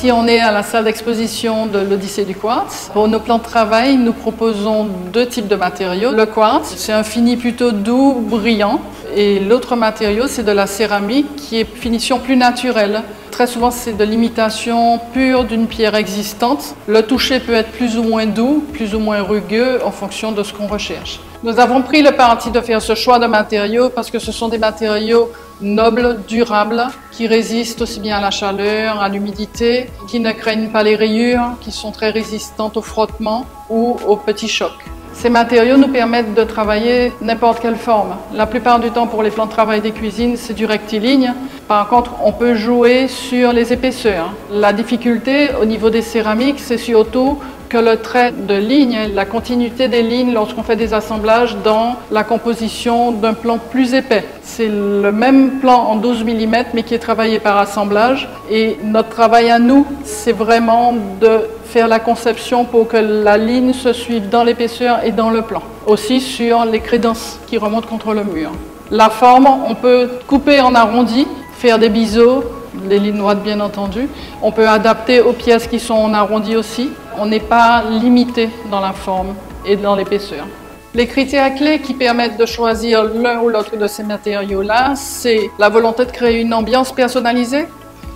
Ici, on est à la salle d'exposition de l'Odyssée du quartz. Pour nos plans de travail, nous proposons deux types de matériaux. Le quartz, c'est un fini plutôt doux, brillant. Et l'autre matériau, c'est de la céramique qui est finition plus naturelle. Très souvent, c'est de l'imitation pure d'une pierre existante. Le toucher peut être plus ou moins doux, plus ou moins rugueux en fonction de ce qu'on recherche. Nous avons pris le parti de faire ce choix de matériaux parce que ce sont des matériaux nobles, durables, qui résistent aussi bien à la chaleur, à l'humidité, qui ne craignent pas les rayures, qui sont très résistantes au frottement ou aux petits chocs. Ces matériaux nous permettent de travailler n'importe quelle forme. La plupart du temps, pour les plans de travail des cuisines, c'est du rectiligne. Par contre, on peut jouer sur les épaisseurs. La difficulté au niveau des céramiques, c'est surtout que le trait de ligne, la continuité des lignes lorsqu'on fait des assemblages dans la composition d'un plan plus épais. C'est le même plan en 12 mm mais qui est travaillé par assemblage et notre travail à nous, c'est vraiment de faire la conception pour que la ligne se suive dans l'épaisseur et dans le plan. Aussi sur les crédences qui remontent contre le mur. La forme, on peut couper en arrondi, faire des biseaux, les lignes droites bien entendu. On peut adapter aux pièces qui sont en arrondi aussi. On n'est pas limité dans la forme et dans l'épaisseur. Les critères clés qui permettent de choisir l'un ou l'autre de ces matériaux-là, c'est la volonté de créer une ambiance personnalisée,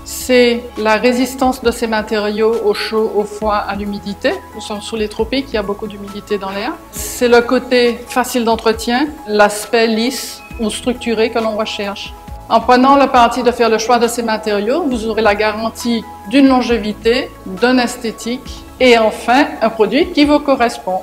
c'est la résistance de ces matériaux au chaud, au froid, à l'humidité. Nous sommes sous les tropiques, il y a beaucoup d'humidité dans l'air. C'est le côté facile d'entretien, l'aspect lisse ou structuré que l'on recherche. En prenant le parti de faire le choix de ces matériaux, vous aurez la garantie d'une longévité, d'une esthétique et enfin un produit qui vous correspond.